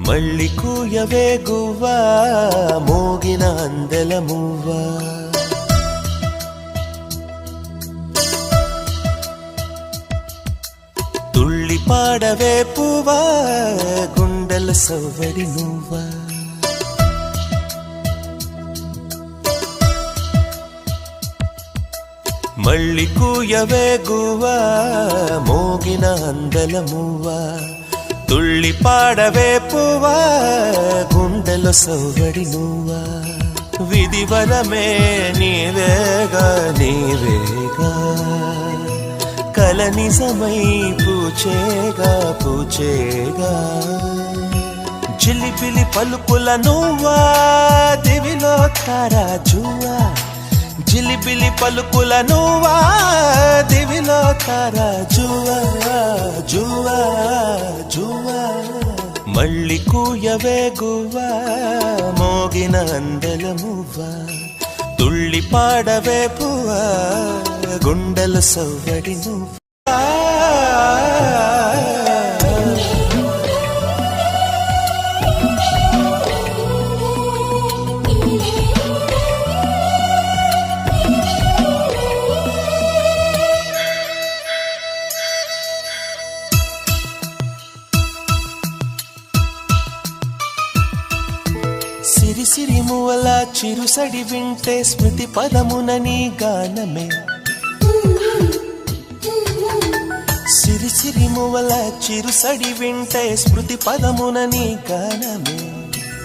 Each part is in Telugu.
మళ్ళీ కూయవే గువ్వా మోగిన అందెల మువ్వా తుళ్ళి పాడవే పువ్వా గుండెల సవ్వడి నువ్వా మళ్ళీ కూయవే గువ్వా మోగిన అందెల మువ్వా తుళ్ళి పాడవే పువ్వా గుండెల సవ్వడి నువ్వా విధివరమే నీవేగా నీవేగా కల నిజమై పూచేగా పూచేగా జిలిబిలి పలుకుల నువ్వా దివిలో తారా జువ్వా జిలిబిలి పలుకుల నువ్వా దివిలో తారా జువ్వా జువ్వా జువ్వా మళ్ళీ కూయవే గువ్వా మోగిన అందెల మువ్వా తుళ్ళి పాడవే పువ్వా గుండెల సవ్వడి నువ్వా సిరి సిరి మువల చిరుసడి వింటే స్మృతి పదమున నీ గానమే సిరి సిరి మువల చిరుసడి వింటే స్మృతి పదమున నీ గానమే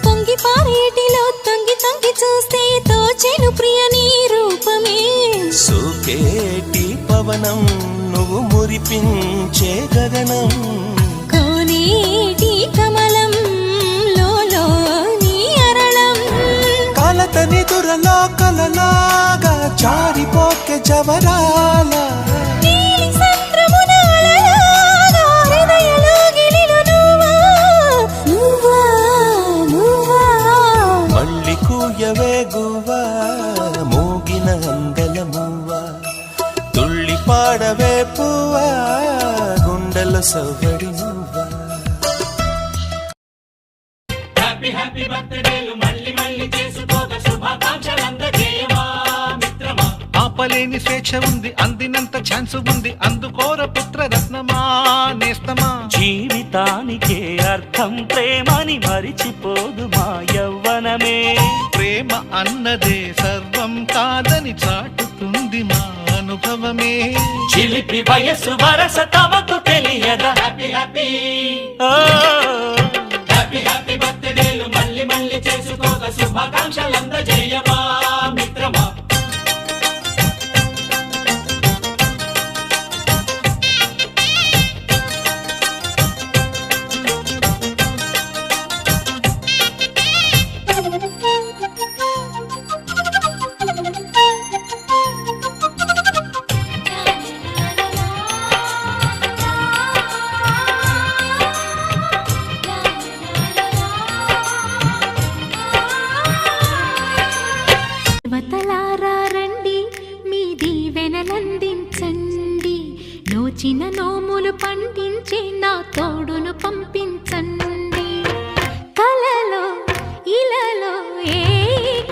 పొంగి పారేటిలో తొంగి తొంగి చూస్తే తోచెను ప్రియ నీ రూపమే సోకేటి పవనం నువ్వు మురిపించే గగనం కోనేటి కమలం కలతని దురలో కలలాగా జారిపోకే జవరాల మళ్ళీ కూయవే గువ్వా మోగిన అందెల మువ్వా తుళ్ళి పాడవే పువ్వా గుండెల సవ్వడి నువ్వా హ్యాపీ హ్యాపీ బర్త్డేలు మళ్ళీ మళ్ళీ చేసుకోక శుభాకాంక్షలందజేయమా మిత్రమా ఆపలేని స్వేచ్ఛ ఉంది అందినంత ఛాన్స్ ఉంది అందుకోర పుత్ర రత్నమా నేస్తమా జీవితానికే అర్థం ప్రేమని మరిచిపోదు మా యవ్వనమే ప్రేమ అన్నదే సర్వం కాదని చాటుతుంది మా అనుభవమే చిలిపి వయసు వరస తమకు తెలియదా హ్యాపీ హ్యాపీ ఓ హ్యాపీ హ్యాపీ బర్త్డేలు మళ్ళీ మళ్ళీ చేసుకోక శుభాకాంక్షలందజేయమా మిత్రమా నోచిన నోములు పండించే నా తోడును పంపించండి కలలో ఇలలో ఏ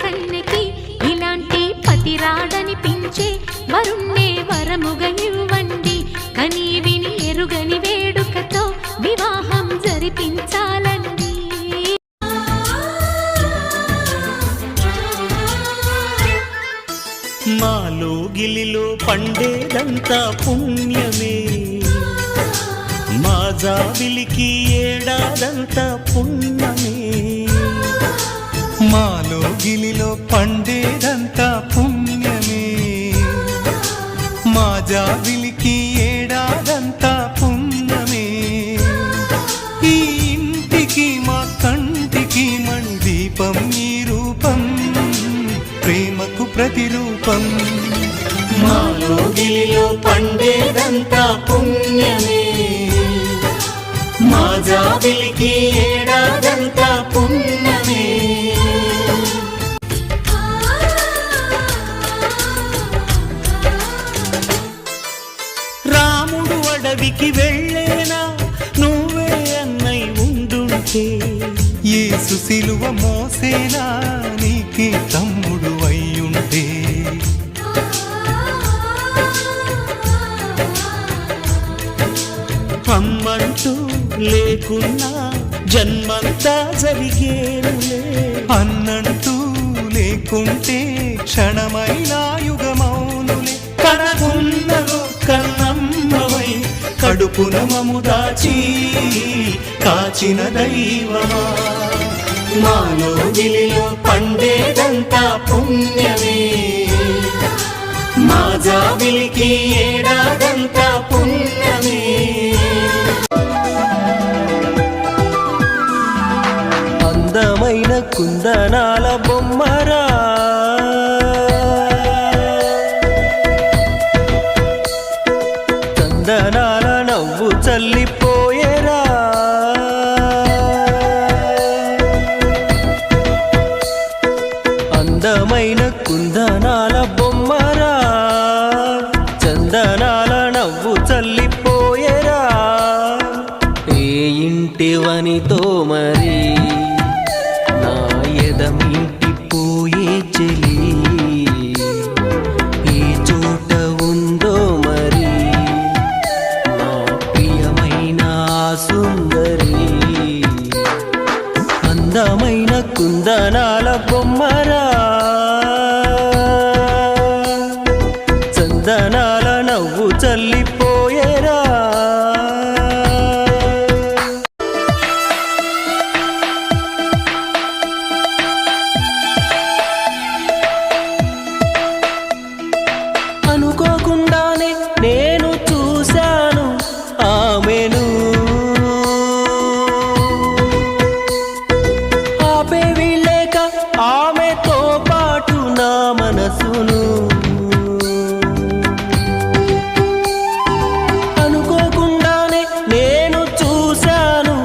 కన్నెకి ఇలాంటి పతి రాడనిపించే వరుణ్ణే వరముగా ఇవ్వండి కని విని ఎరుగని వేడుకతో వివాహం జరిపించాలండి మాలో గిలిలో పండేదంతా పుణ్యమే మా జాబిలికి ఏడాదంతా పుణ్యమే మాలో గిలిలో పండేదంతా పుణ్యమే మా జాబిలికి ఏడాదంతా పుణ్యమే ఈ ఇంటికి మా కంటికి మణి దీపం ఈ రూపం ప్రేమకు ప్రతిరూపం మాలో గిలిలో పండేదంతా పుణ్యమే మా జాబిలికి ఏడాదంతా పుణ్యమే రాముడు అడవికి వెళ్ళేనా నువ్వే అన్నై ఉండుంటే సిలువ మోసేనా నీకి తమ్ముడు అయ్యుంటే అమ్మంటూ లేకున్నా జన్మంతా జరిగేనులే. అన్నంటూ లేకుంటే క్షణమైనా యుగమౌనులే. కనగున్నలో కన్నమ్మవై కడుపున మము దాచి కాచిన దైవమా, మాలో గిలిలో పండేదంతా పుణ్యమే, మా జాబిలికి ఏడాదంతా పుణ్యమే. అందమైన కుందనాల బొమ్మరా చందనాల నవ్వు చల్లిపోయేరా, అందమైన కుందనాల బొమ్మరా చందనాల నవ్వు చల్లిపోయేరా. ఏ ఇంటివనితో మరి నా ఎదమింటి పోయే చెలి, ఏ చోట ఉందో మరి నా ప్రియమైన సుందరి. అందమైన కుందనాల బొమ్మరా చందనాల నవ్వు చల్లిపోయేరా. అనుకోకుండానే నేను చూశాను ఆమెను, ఆపేవి లేక ఆమెతో పాటు నా మనసును. అనుకోకుండానే నేను చూశాను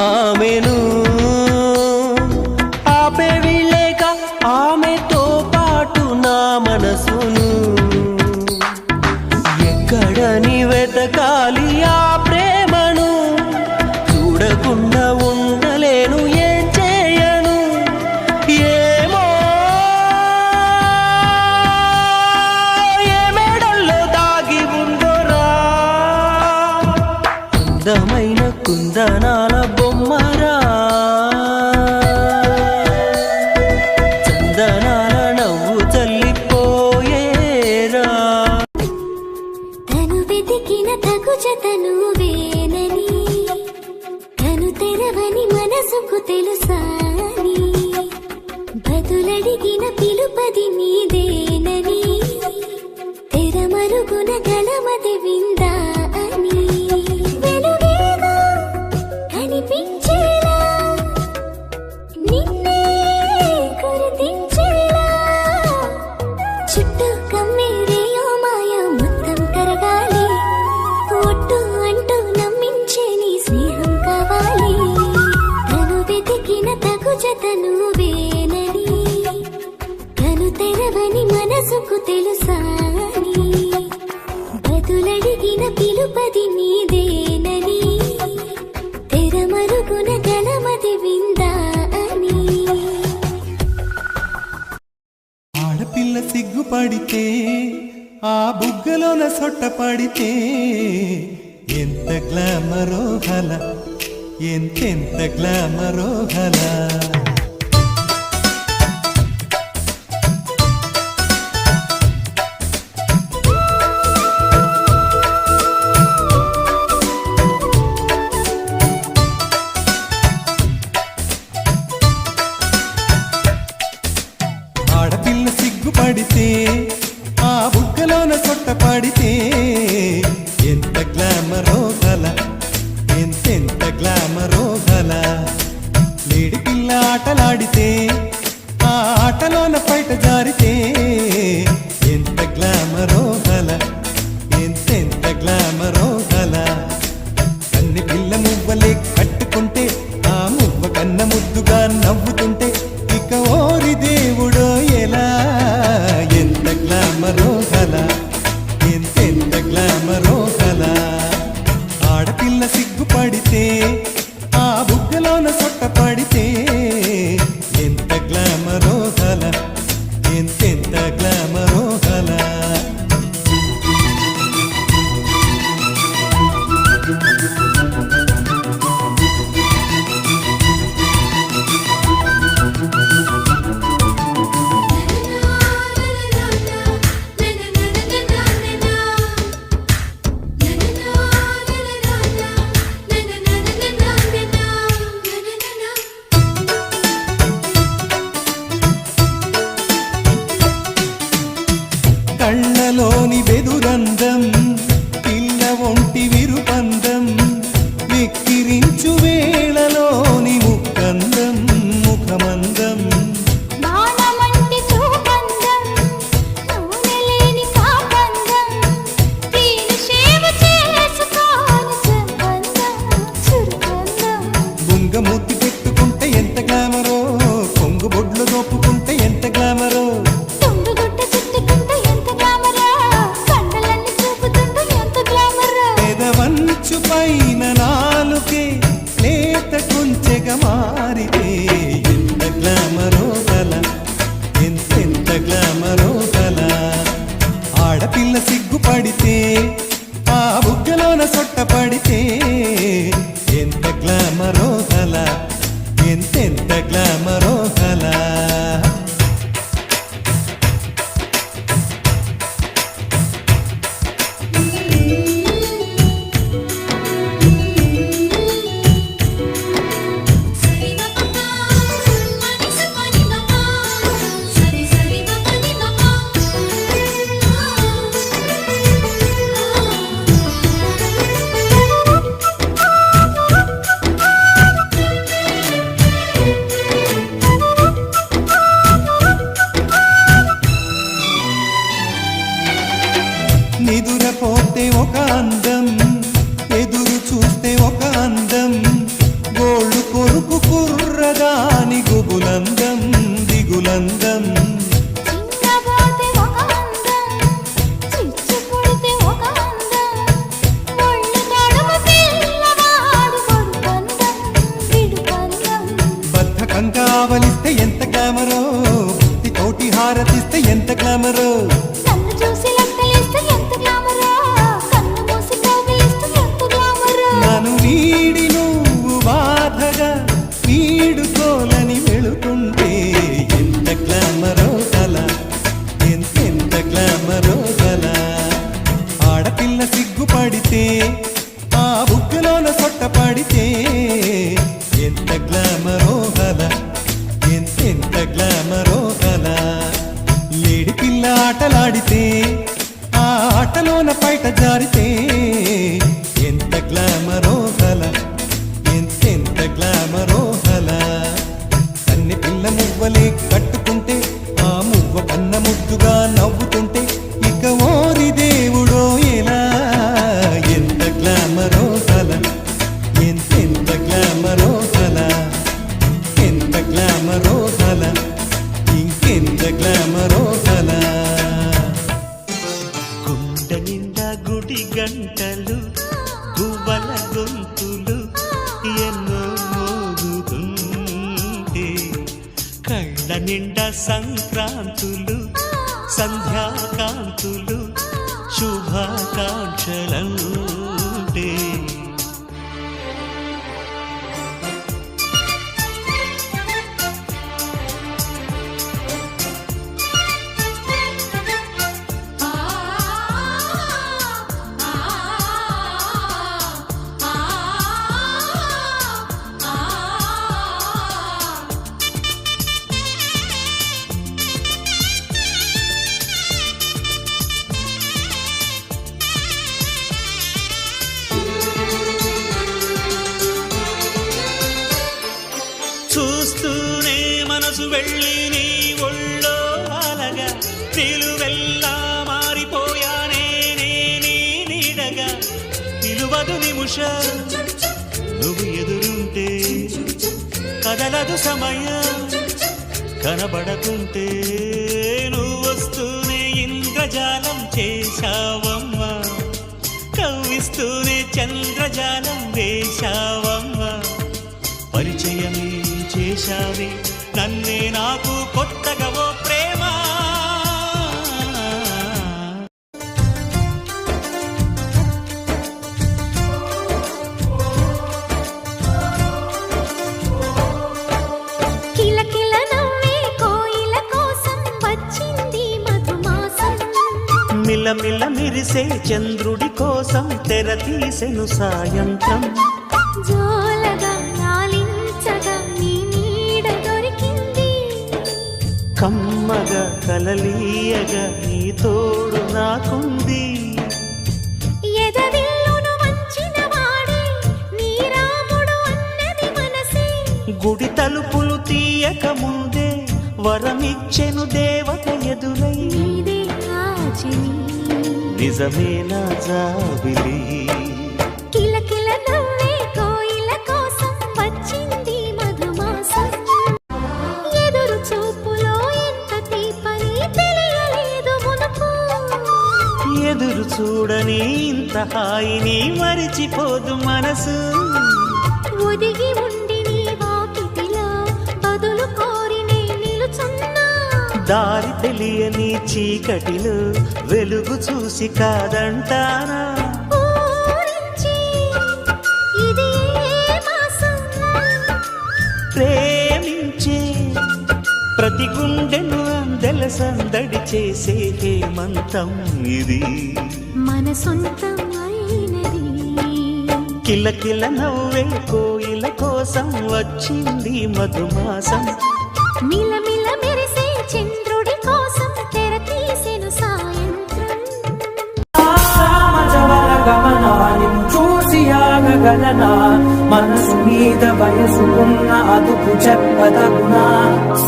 ఆమెను, ఆపేవి లేక ఆమెతో పాటు నా మనసును. ఎక్కడని వెతకాలి ఆ ప్రేమను, చూడకుండా ఉండలేను ఏం చేయను. ఏమో ఏ మేడల్లో దాగి ఉందోరా, అందమైన కుందనాల బొమ్మరా చందనాల నవ్వు చల్లిపోయేరా. తను వెతికిన తగు జతను వేనని, తను తెరవని మనసుకు తెలుసాని, బదులడిగిన పిలుపది నీదేనని, తెరమరుగున గలమది విందా అని. వెలుగేగా కనిపించేలా నిన్నే గుర్తించేలా, చుట్టూ కమ్మేరేయో మాయ మొత్తం కరగాలి, ఒట్టు అంటూ నమ్మించే నీ స్నేహం కావాలి. తను వెతికిన తగు జతను వేనని, తను తెరవని మనసుకు తెలుసాని, బదులడిగిన పిలుపది నీదేనని, తెరమరుగున గలమది విందా అని. ఆడపిల్ల సిగ్గుపడితే ఆ బుగ్గలోన సొట్ట పడితే ఎంత గ్లామరో హల, ఎంతెంత గ్లామరో హల. ఆడపిల్ల సిగ్గుపడితే ఆ బుగ్గలోన సొట్ట పడితే ఎంత గ్లామరో గల, ఎంతెంత గ్లామరో గల. లేడి పిల్ల ఆటలాడితే ఆ ఆటలోన బయట జారితే ఎంత గ్లామరో గల, ఎంతెంత గ్లామరో గల. కన్ని పిల్ల మువ్వలే కట్టుకుంటే ఆ మువ్వ కన్న ముద్దుగా నవ్వుతుంటే ఇక ఓరి దేవుడో ఎలా, ఎంత గ్లామరో గల, ఎంతెంత పడితే ఆ బుగ్గలోన సొట్ట పడితే ఎంత గ్లామరో కల ఎంతెంత గ్లామరో కల నిదురపోతే ఒక అందం ఎదురు చూస్తే ఒక అందం గోళ్ళు కొరుకు కుర్రదాని గుబులందం దిగులందం చిన్నబోతే ఒక అందం చిచ్చుకుడితే ఒక అందం ఒళ్ళు తడుము పిల్లవాడు కొడుకందం విడుకందం బద్ధకంగా ఆవలిస్తే ఎంత గ్లామరో భక్తి తోటి హారతిస్తే ఎంత గ్లామరో కన్ను చూసి లెక్కలేస్తే ఎంత గ్లామరో కన్ను మూసి కౌగిలిస్తే ఎంత గ్లామరో నన్ను వీడి నువ్వు బాధగా వీడుకోలని వెళుతుంటే ఎంత గ్లామరో కల ఎంతెంత గ్లామరో కల ఆడపిల్ల సిగ్గుపడితే ఆ బుగ్గలోన సొట్ట పడితే ఎంత గ్లామరో కల ఎంతెంత గ్లామరో కల లేడి పిల్ల ఆటలాడితే ఆ ఆటలోన పైట జారితే ఎంత గ్లామరో కల ఎంతెంత గ్లామరో కల కన్నె పిల్ల మువ్వలే కట్టుకుంటే ఆ మువ్వ కన్న ముద్దుగా నవ్వుతుంటే ఇక ఓరి దేవుడో ఎలా ఎంత గ్లామరో కల ఎంతెంత గ్లామరో కల ఎంత గ్లామరో కల ఇంకెంత గ్లామరో కల గుండె నిండా గుడి గంటలు గువ్వల గొంతులు ఎన్నో మోగుతుంటే కళ్ళ నిండా సంక్రాంతులు సంధ్యాకాంతులు శుభాకాంక్షలంటే చూస్తూనే మనసు వెళ్ళి నీ ఒళ్ళో అలగా నిలువెల్లా మారిపోయానే నీ నీడగా నిలువదు నిమిషం నువ్వు ఎదురుంటే కదలదు సమయం కనబడకుంటే నువ్వు వస్తూనే ఇంద్రజాలం చేశావమ్మా కవ్విస్తూనే చంద్రజాలం వేశావమ్మా పరిచయమే చేశావే నన్నే నాకు కొత్తగా ఓ ప్రేమ కిలకిల నవ్వే కోయిల కోసం వచ్చింది మధుమాసం మిలమిల మిరిసే చంద్రుడి కోసం తెర తీసెను సాయంత్రం జోలగా నాలించగా నీ నీడ దొరికింది కమ్మగా కలలీయగా నీ తోడు నాకుంది ఎదవిల్లును వంచిన వాడే నీ రాముడు అన్నది మనసే గుడి తలుపులు తీయక ముందే వరమిచ్చెను దేవత ఎదురై నీదే ఆచని నిజమేనా జాబిలి కిలకిల నవ్వే కోయిల కోసం వచ్చింది మధుమాసం ఎదురు చూపులో ఎంత తీపని తెలియలేదు మునుపు ఎదురు చూడని ఇంత హాయిని మరిచిపోదు మనసు ఒదిగి ఉండి నీ వాకిటిలో బదులు కోరి నే నిలుచున్నా దారి తెలియని చీకటిలో వెలుగు చూసి కాదంటానా ఊరించి ఇది ఏ మాసం? ప్రేమించే ప్రతి గుండెను అందెల సందడి చేసే హేమంతం ఇది మన సొంతం అయినది. కిలకిల నవ్వే కోయిల కోసం వచ్చింది మధుమాసం మిలమిల మెరిసే చంద్రుడి కోసం తెర తీసెను సాయంత్రం. సామజవర గమనాన్ని చూసి ఆగగలనా మనసు మీద వయసుకున్న అదుపు చెప్పదగునా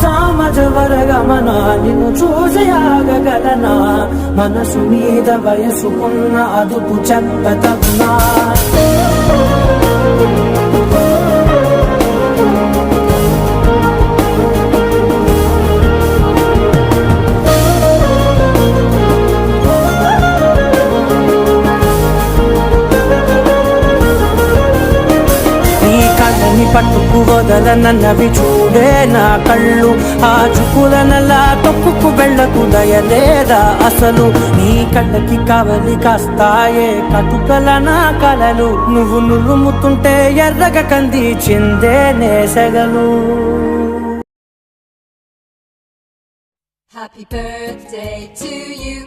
సామజవర గమనాన్ని చూసి ఆగగలనా మనసు మీద వయసుకున్న అదుపు చెప్పదగునా పట్టుకు వదలనన్నవి చూడే నా కళ్ళు ఆ చుకులనలా తొక్కుకు వెళ్ళకు దయలేదా అసలు నీ కళ్ళకి కవలి కాస్తాయే కటుకల నా కలలు నువ్వు నులుముతుంటే ఎర్రగ కంది చిందే నేసగలు. Happy birthday to you.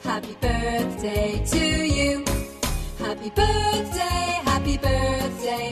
Happy birthday to you. Happy birthday, happy birthday.